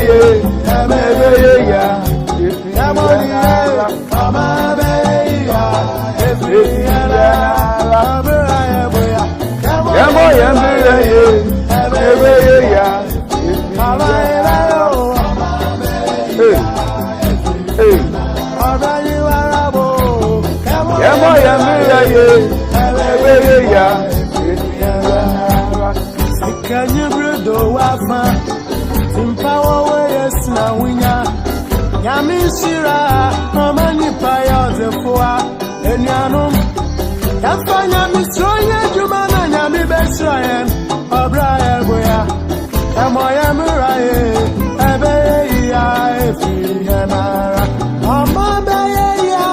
ye, ebe ya. Mama be ya, every Yamo yambira ye, ebe ya. Yamo yambira ye, ebe ya. Can you breathe the wafa? Simpower way na winya. Yami shira, mama ni paya zefoa. Enyanum. Yafanya misroye jumana nyami besroyen. Obra eboya. Emoya muraye. Ebe ya efi yanara. Mama be ya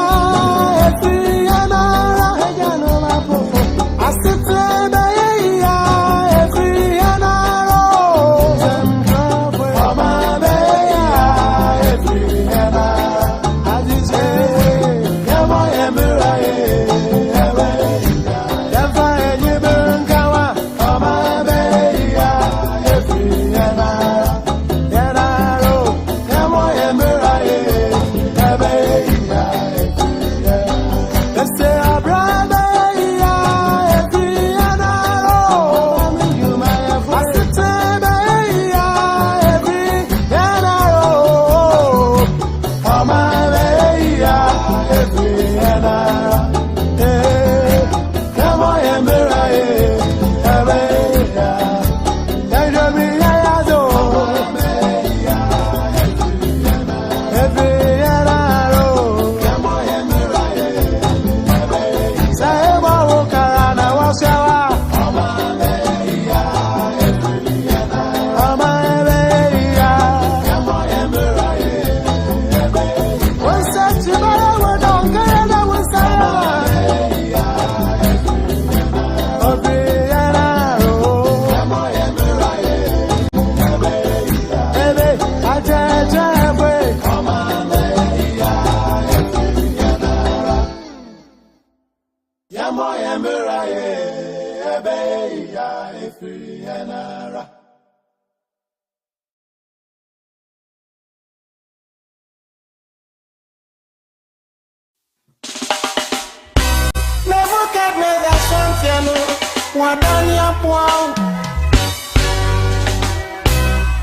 efi yanara. Hejano mapofo. Asite be ya efi yanara. Zemkabwe. Mama be ya efi yanara. Ajize. Emoya muraye.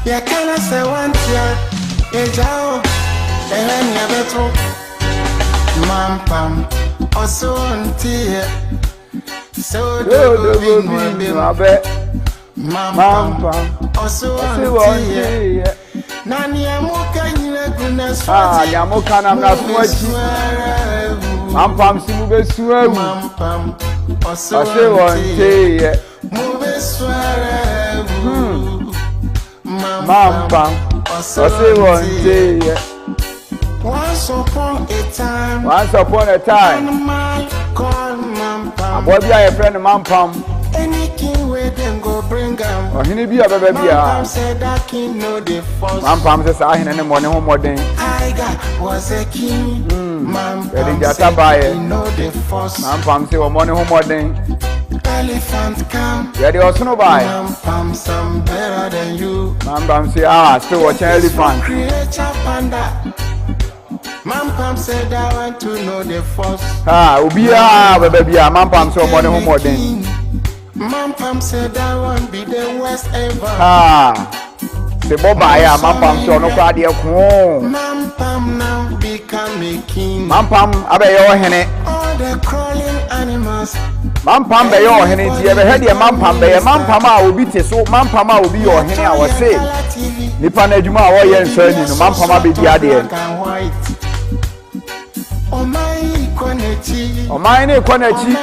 Ya kana se wantia ejao ehanya betro mampam osontie so do bin abe mampam osontie nani amuka nyina guna swati nyamuka na mnafuachi mampam simu besu awu mampam osontie mu beswara Mamba, once upon a time, a boy be a friend of Mampam. Anything where them go bring them. Or he be a baby. Mampam said that king know the first. Mampam says I in the morning home more day. I was a king. Mampam said he know the first. Mampam say morning home more day. Elephant come. Yeah, they also know by. Mampam some better than you. Mampam say still watching elephant. Create a panda. Mampam said I want to know the first. Ubi baby, Mampam so morning home more day. Mampam said I want be the worst ever. The Boba, Mampam so no crowd here. Mampam now become a king. Mampam, abe yo hene. All the crawling animals. Mampam be yo hene ti ebe he de mampam be mampam a obi te so mampam a obi yo hene a wo se nipa na adwuma a wo ye nso ani no mampam a be di ade omai ne konachi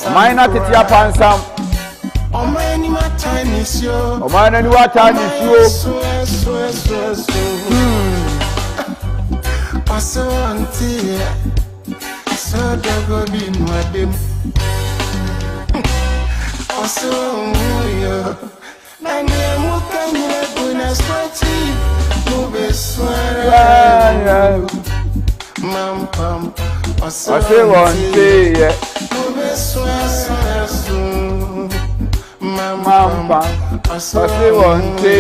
omai na tete apansam omai ni matani sio omai na ni watani sio paso anti so dogo bi nwadem oso yo na nye muka nye buna swati mubeswara mampam oso wonte mubeswara mampam oso wonte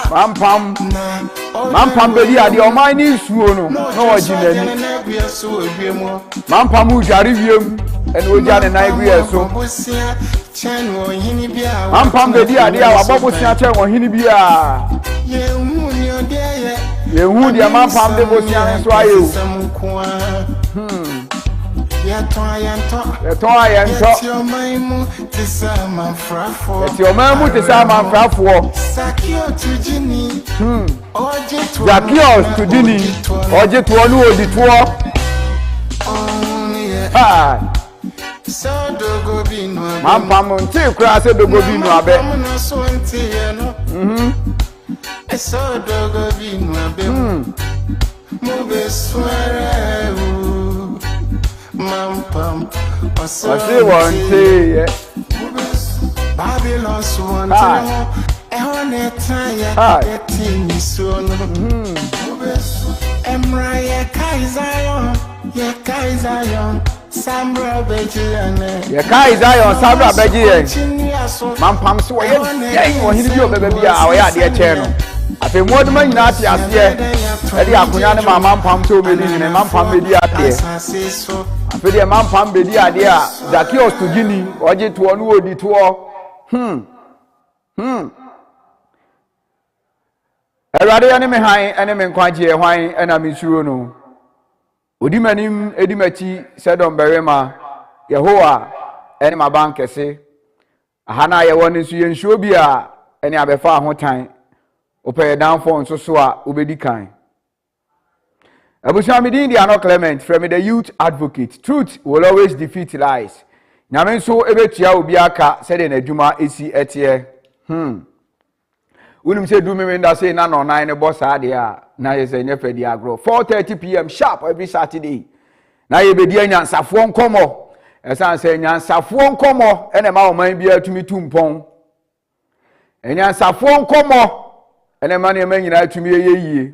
Mampam bedi ade o man ni suo no na oginani mampam ujare wiem ene oja ne nan gbe eso mampam bedi ade a wababo sia chen wo hini bia ye hu dia mampam de bo sia ne so ayo Eton ayanto. Eti o maimu te sa manfrafo. Zakios tujini. Oje tuo nu odi tuo. Ah. So dogo binu. Mampam nti kura se dogo binu abe. So dogo binu abe. Mo be swere Mampam, I say one day, Babylon swan, a getting soon. Emra, Kaiser, Sambra Bejian, Kaiser, Sambra Bejian, Mampam, so I hear you, baby, our dear channel. I feel more than my Nazi as yet. Eddie Akuyana, my mampam to me, and a mampam media. I feel the mampam media, dear. Zakios to Guinea, or jet to one word, it war. A rather enemy high, enemy quantity, wine, and I'm sure no. Udimanim, Edimati, said on Berema, Yehoah, and my banker say, Hana, I want to see and show be any other far home time. Open down phone so ubedi kan. Abusham Medin Diano Clement from the youth advocate. Truth will always defeat lies. Namen so ebetia obiaka said in adwuma esi etie. Unim say do me when say na no 9 boss ade a na ye say nyefe di agro 4:30 p.m. sharp every Saturday. Na ye bedi anyansafo nkomo. Esan say anyansafo nkomo ene ma o man bia tumi tumpon. Anyansafo nkomo ene mane ma nyina atumi yeyie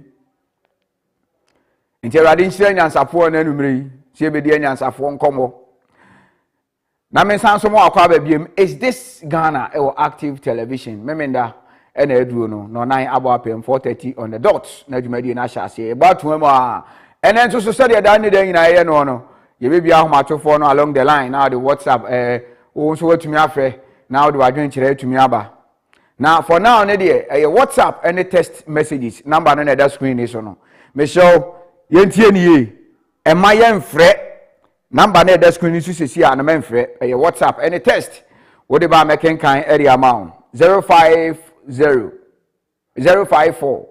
nti awade nhyira nyansafo na numre sie bedi nyansafo nkomo na me sanso mo akwa ba biem is this Ghana or active television memenda ene eduo no 9 abo pm 4:30 on the dot na dwumadi na hyase e ba to mu a ene nso so se de da ne da nyina ye no ye be bia ahomatofo no along the line now the WhatsApp wo nso watumi afre now the wadwen kire atumi aba. Now, for now, a WhatsApp and the text messages number on that screen is on. Me show yentieni e mayen fre number on that screen is see and men fre a WhatsApp and the text. What about making kind area amount 050 054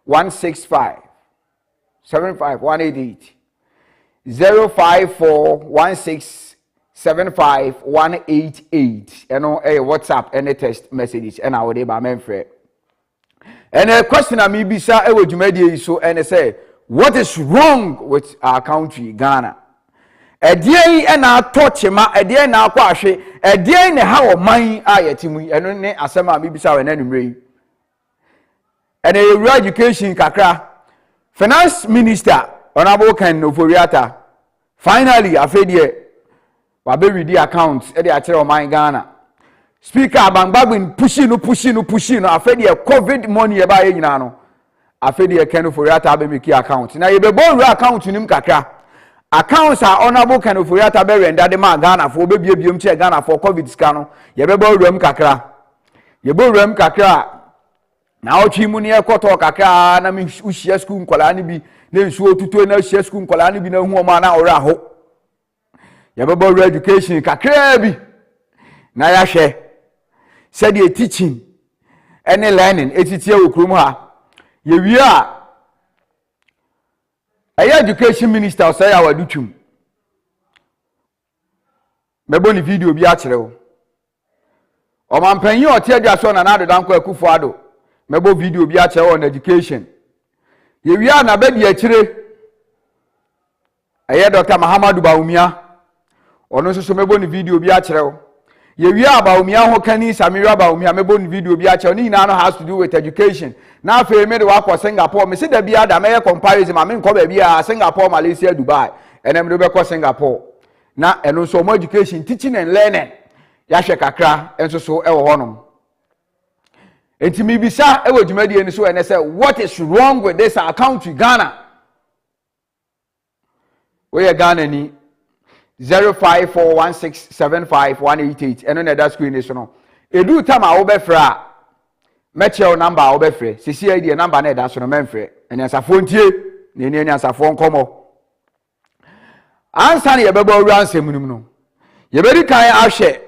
165 75188 054 1675188 and a WhatsApp and a text messages and our day by Menfred. And a question I may be sir, I would you so and say, what is wrong with our country, Ghana? A day and our touch him, a day now quash, a day and how mine I at him, and only as some may be so an enemy. And a education kakra, finance minister, honorable Ken Oforiata, finally, a failure. Wabe ready accounts e dey akere o man Ghana speaker abangbagbe pushing no afedi e covid money e ba ye nyina no afedi e Ken Oforiata be make account na ye be bon account nim kakra accounts are honorable Ken Oforiata be renda de ma Ghana for be biebiem che Ghana for covid ska no ye be bon ruam kakra na o chi mu ne ekoto kakra na me uhia school nkola ne bi na nsuo tutu na uhia school nkola ne bi na hu o ma na ora ho Yababa education kakra bi na ya hwe said the teaching any learning etitie okrum ha ye wi a education minister say ya wadutwum mebo ni video bi a kire wo o man panyin o tie dwa so na na dodan kwa akufo ado mebo video bi a kire on education ye wi a na be di akire Dr. Mahamadou Bawumia ono so mebo ni video bi a kire wo ye wi Bawumia ho kani Samira Bawumia mebo ni video bi a kire ni na no has to do with education na afa me de wa ko Singapore me se da bi ada me comparison ma me nko ba bi a Singapore Malaysia Dubai enem de be ko Singapore na eno so mo education teaching and learning ya hwe kakra enso so e wo honom enti mi bisa e wo dwumadi eni so ene say what is wrong with this our country Ghana? We are Ghana ni 0541675188 eno na da screen is no. Edu time a wo be fra meche number a wo be frɛ sisi ai die number na da so no memfrɛ enyansafo ntie na eni enyansafo nkomo ansa na yebeba owura ansem num no yebedi kan ahwɛ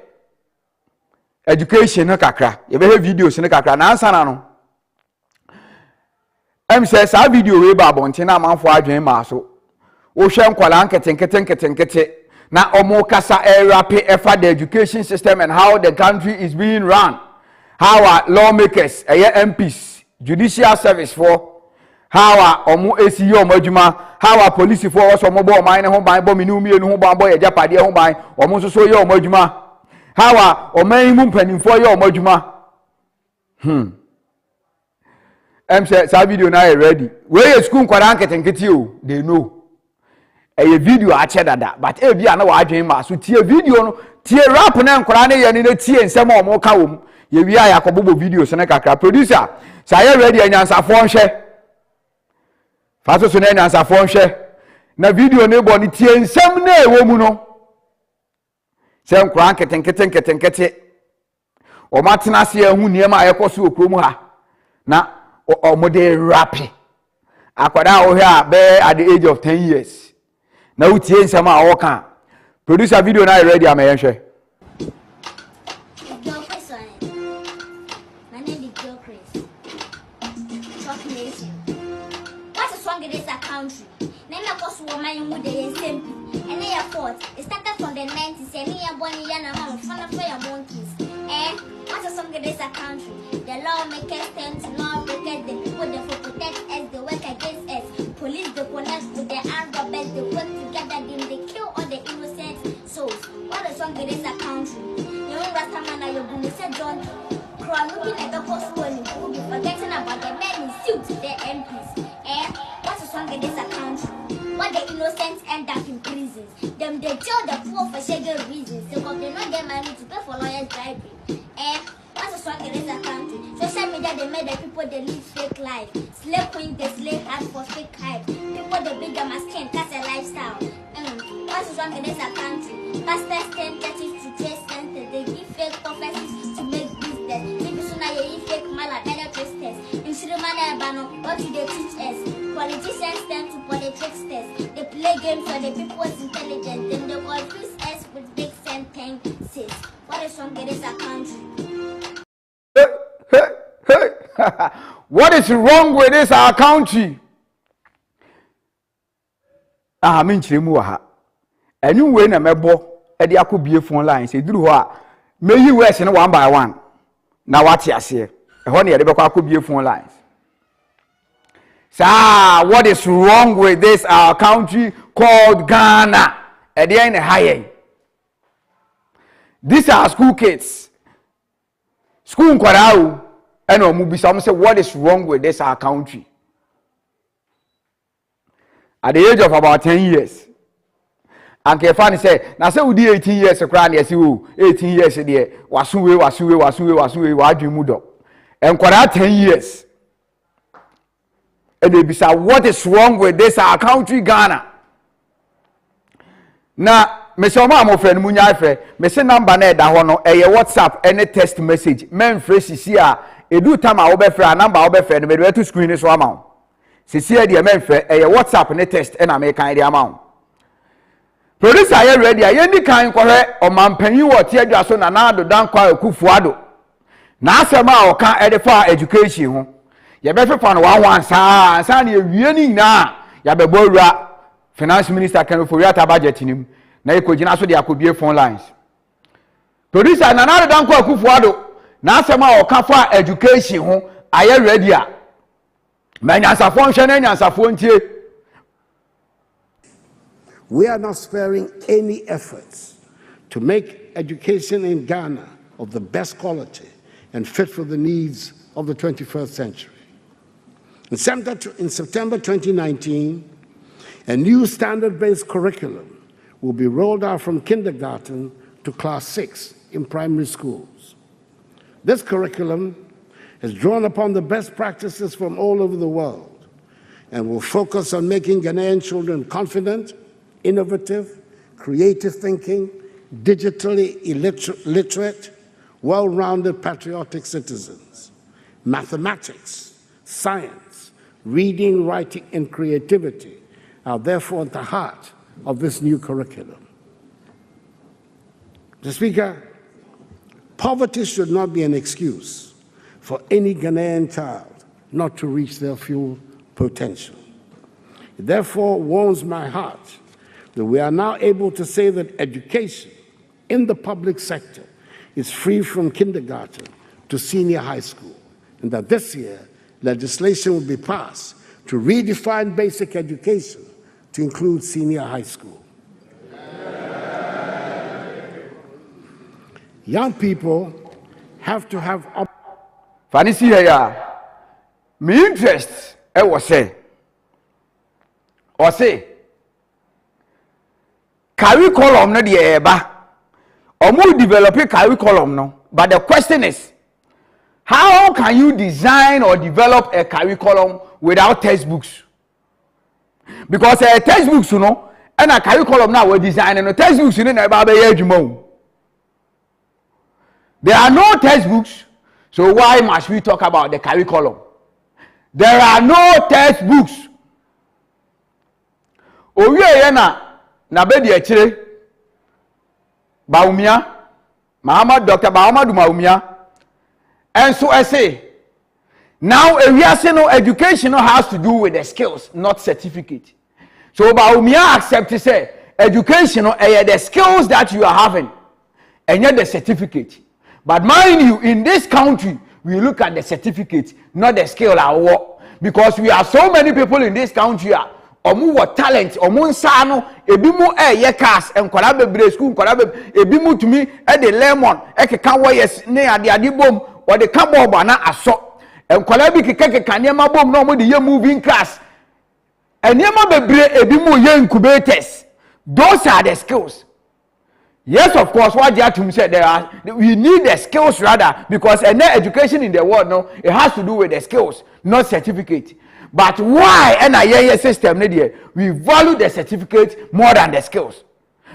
education no kakra yebe videos no kakra na ansa na no say sa video we ba bonte na amanfo adwen ma so wo hwɛ nkwala nkete na omo kasa rapi efa the education system and how the country is being run, how our lawmakers MPs judicial service for how our omo ACU omo adwuma, how our police for also omo bo man ho ban bo minu mienu ho ban bo ye japade ho ban omo so ye omo adwuma, how our oman mu mpanimfo ye omo adwuma. Say sa video na ready we school nkwara nkete o they know a video ache dada but e bia na wa adwen ma so tie video no tie rap na nkwara ne ye ne tie nsem o mo ka wo ye wi aya kobobo video so na kakra producer sa ye ready anyansafo nhwe fa so na anyansafo nhwe na video ne bo ne tie nsem na ewo mu no se nkwara nkete o matena se ahu niema ayekoso okrom ha na o de rapi akwada o here be at the age of 10 years na utie nsema a woka producer video na ready am yenhwe it started from the 90s and me and Bonnie and I'm fun of your monkeys. What's a song in this country? The lawmakers tend to not protect the people they for protect us, they work against us. Police they connect with the armed robbers, they work together, then they kill all the innocent souls. What a song in this country? You know that man you boom said John Crown looking at the post when you be forgetting about the men in suits, the MPs. What's a song in this country? What the innocents end up in prisons. Them they jail the poor for shaking reasons. So because they not get money to pay for lawyers bribery. What's a song in this country? Social media they made the people they live fake life. Slave queen they slave hard for fake hype. People they build them as king, that's a lifestyle. What's a song in this country? Pastors tend churches to chase centers. They give fake prophecies to make business. Maybe sooner you fake malad and testers. In Srimana Bano, what do they teach us? Politicians tend to politics test. They play games for the people's intelligence. Then they confuse us with big sentences. What is wrong with this country? What is wrong with this our country? Minchirimu ha. Anyway na mebo e de akobie phone line say duru ho a meyi west no one by one. Na wati ase. E ho na ye de bekwa akobie phone lines. Sir, what is wrong with this our country called Ghana? At the end high. These are school kids. School nkwara and o mubi some say what is wrong with this our country? At the age of about 10 years. And Kefani say, na say we 18 years kra na say 18 years there wasuwe wadwumudo. Nkwara 10 years. And they be say, what is wrong with this our country Ghana? Na me say ma mo friend mu nya fe me say number na da ho no e WhatsApp any text message men fresh sisi a edu time a wo be frɛ number wo be frɛ no me do to screen so ama sisi e de men frɛ e WhatsApp ne text e na me kan de ama producer ye ready a ye ni kan kɔhwɛ ɔmampanyi wo tie adwa so na na do dan kwa akufuado na asɛm a ɔka e de for education ho ye be fefa no wan ansa na ye wie ni nyina ya be borura finance minister kan for yata budget nim na ekogina so de akobie phone lines producer na na do dan kwa akufuado na asɛm a ɔka for education ho aye ready a manyansafo nhwe na nyansafo ntie. We are not sparing any efforts to make education in Ghana of the best quality and fit for the needs of the 21st century. In September 2019, a new standard-based curriculum will be rolled out from kindergarten to class 6 in primary schools. This curriculum has drawn upon the best practices from all over the world and will focus on making Ghanaian children confident, innovative, creative thinking, digitally literate, well-rounded patriotic citizens. Mathematics, science, reading, writing, and creativity are therefore at the heart of this new curriculum. Mr. Speaker, poverty should not be an excuse for any Ghanaian child not to reach their full potential. It therefore warms my heart that we are now able to say that education in the public sector is free from kindergarten to senior high school, and that this year legislation will be passed to redefine basic education to include senior high school. Young people have to have Fancy here, me interest, I was say, curriculum no the eba, or more develop a curriculum no. But the question is, how can you design or develop a curriculum without textbooks? Because textbooks, you know, and a curriculum now we're designing no textbooks, you know, about there are no textbooks. So why must we talk about the curriculum? There are no textbooks. Owie na bedi echire Baumia, Dr. Muhammad Baumia, and so I say, now education has to do with the skills, not certificate. So Baumia accept to say education the skills that you are having, and yet the certificate. But mind you, in this country, we look at the certificate, not the skill our work. Because we have so many people in this country, omu what talent, omu nsano, ebimu ye cast, and bebre school, ebimu to me, the lemon, can yes, ne adi bomb, or the cabo bana aso, and kwalabi keke kanyama bomb, no more the moving class. And yama bebre ebimu ye incubators. Those are the skills. Yes, of course, what Jatum said, we need the skills rather, because education in the world, no, it has to do with the skills, not certificate. But why NIA system, we value the certificate more than the skills?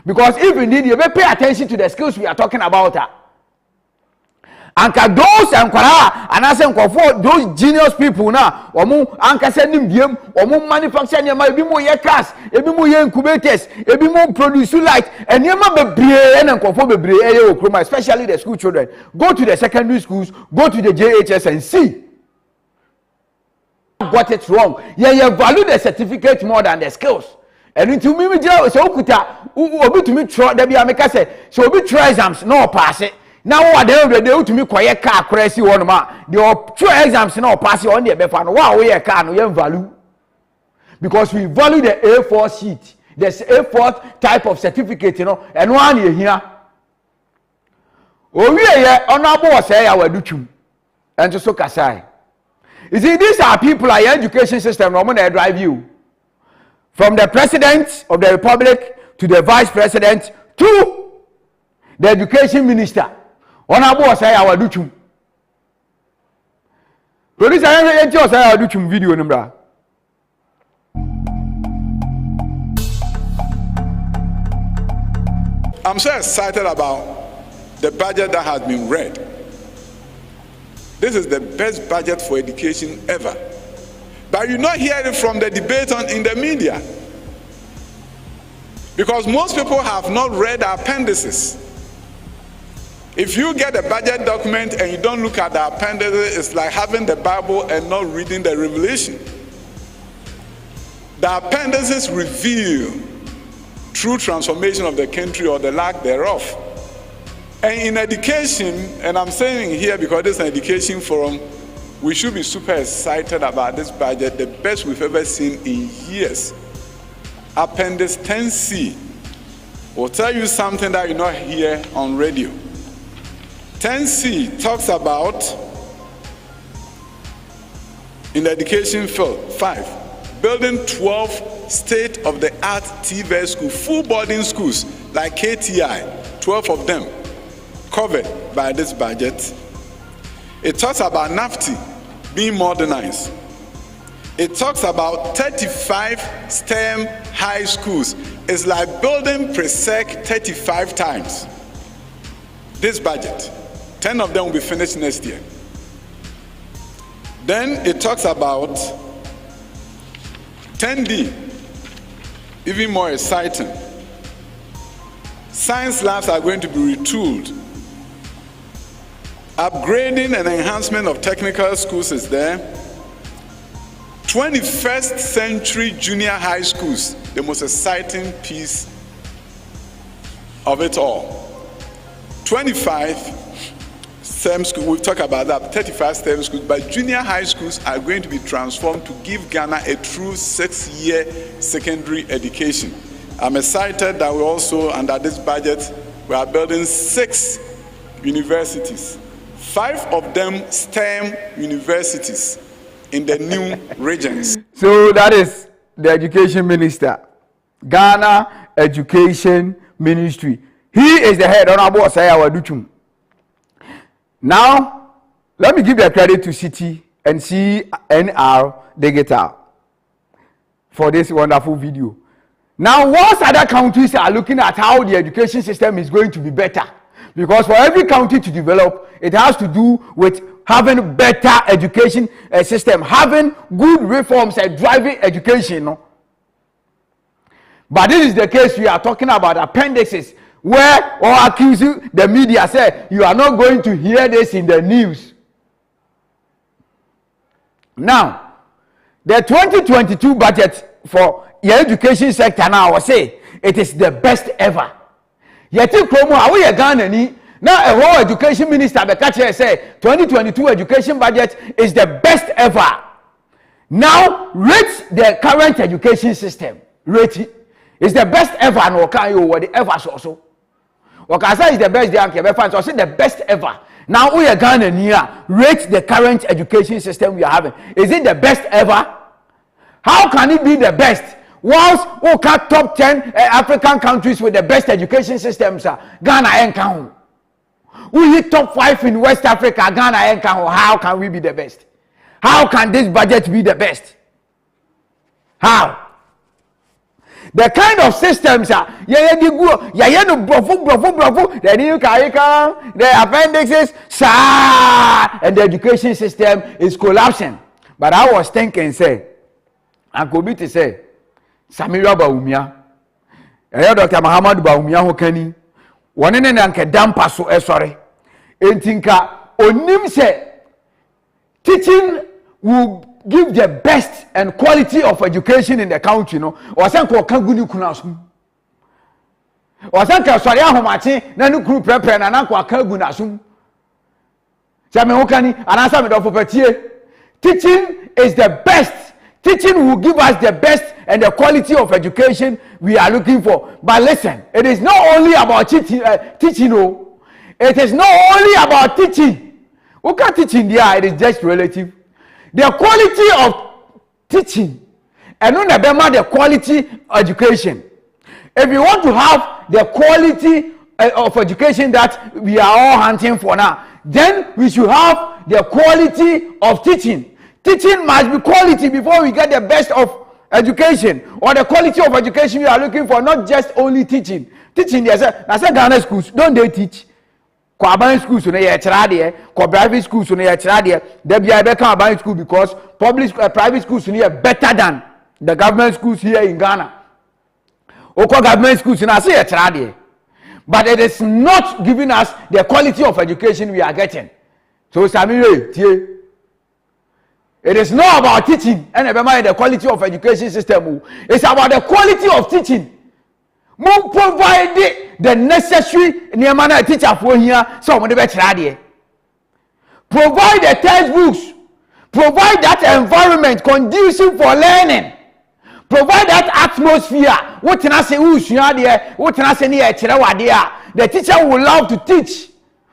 Because if indeed you pay attention to the skills we are talking about, Anka those and I say those genius people now, omu anka sending biem, omu manufacture nyama ebi mo ye cars, ebi mo ye incubators, ebi mo produce light, and nyama bebre and nkofo bebre eye okroma, especially the school children. Go to the secondary schools, go to the JHS and see. Got it wrong. You value the certificate more than the skills. And to me, so okuta obi to me try there be ameka say so obi try exams no pass it. Now what they to me quiet car crazy one ma. The two exams no pass on the befa no wow we car no value. Because we value the A4 sheet. There's A4 type of certificate, you know, and one year here. Oh yeah, honorable say I will do chum. And just so kasai. You see, these are people our education system no they drive you. From the president of the republic to the vice president to the education minister. Honorable say I will do chum. Producer say I will do chum video number. I'm so excited about the budget that has been read. This is the best budget for education ever. But you not hear it from the debate in the media. Because most people have not read the appendices. If you get a budget document and you don't look at the appendices, it's like having the Bible and not reading the Revelation. The appendices reveal true transformation of the country or the lack thereof. And in education, and I'm saying here because this is an education forum, we should be super excited about this budget, the best we've ever seen in years. Appendix 10C will tell you something that you not hear on radio. 10C talks about, in the education field, 5, building 12 state-of-the-art TVET schools, full boarding schools like KTI, 12 of them covered by this budget. It talks about NAFTI being modernized. It talks about 35 STEM high schools. It's like building pre-sec 35 times. This budget, 10 of them will be finished next year. Then it talks about 10D, even more exciting. Science labs are going to be retooled. Upgrading and enhancement of technical schools is there. 21st century junior high schools, the most exciting piece of it all. 25 STEM schools, we'll talk about that, 35 STEM schools, but junior high schools are going to be transformed to give Ghana a true 6-year secondary education. I'm excited that we also, under this budget, we are building 6 universities. 5 of them STEM universities in the new regions. So that is the education minister, Ghana Education Ministry. He is the head, Honorable Osaya Waduchum. Now, let me give the credit to City and CNR Digital for this wonderful video. Now, once other countries are looking at how the education system is going to be better, because for every country to develop, it has to do with having better education system, having good reforms and driving education. No? But this is the case we are talking about appendixes, where or accusing the media say you are not going to hear this in the news. Now, the 2022 budget for your education sector now, I say it is the best ever. Yet in Kromo, are we a Ghana? Now a whole education minister Bekache say 2022 education budget is the best ever. Now rate the current education system. Rate it. It's the best ever and what the ever so. Wakasa is the best they can ever find. So say the best ever. Now we are Ghana near rate the current education system we are having. Is it the best ever? How can it be the best? Once we cut top 10 African countries with the best education systems, Ghana ain't count. We hit top 5 in West Africa, Ghana ain't count. How can we be the best? How can this budget be the best? How? The kind of systems are the new curriculum, the appendixes, and the education system is collapsing. But I was thinking, say, I could be to say, Samira Baumia, Dr. Muhammad Baumia Hokani, one in an dampa so sorry. And thinka onim say teaching will give the best and quality of education in the country, no? Or some kaguni kunasum. Or some sorry ahomachi, nanu kru prepare na nakwa kagunasum. Sami Hokani, and answer me for Petier. Teaching is the best. Teaching will give us the best and the quality of education we are looking for. But listen, it is not only about teaching. No. It is not only about teaching. Who can teach in there? It is just relative. The quality of teaching and not the quality education. If you want to have the quality of education that we are all hunting for now, then we should have the quality of teaching. Teaching must be quality before we get the best of education, or the quality of education we are looking for, not just only teaching. Teaching, I say Ghana schools, don't they teach? Kwaban schools, private schools, they be a school because private schools are better than the government schools here in Ghana. Government schools, I say but it is not giving us the quality of education we are getting. So, Samire, it is not about teaching and the quality of education system. It's about the quality of teaching. More provide the necessary teacher for here. So provide the textbooks. Provide that environment conducive for learning. Provide that atmosphere. What can I say? What can I say? The teacher will love to teach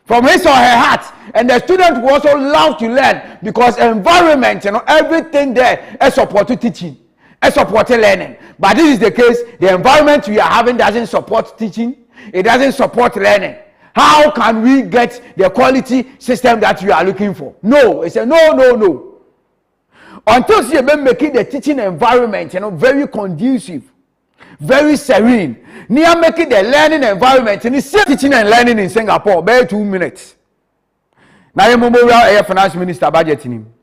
from his or her heart, and the student will also love to learn because environment, everything there is support to teaching, is support to learning. But this is the case, the environment we are having doesn't support teaching, it doesn't support learning. how can we get the quality system that we are looking for? No, it's a no. Until you making the teaching environment, very conducive, very serene. Near making the learning environment, and it's teaching and learning in Singapore, bare 2 minutes. Now, Memorial Finance Minister budgeting him.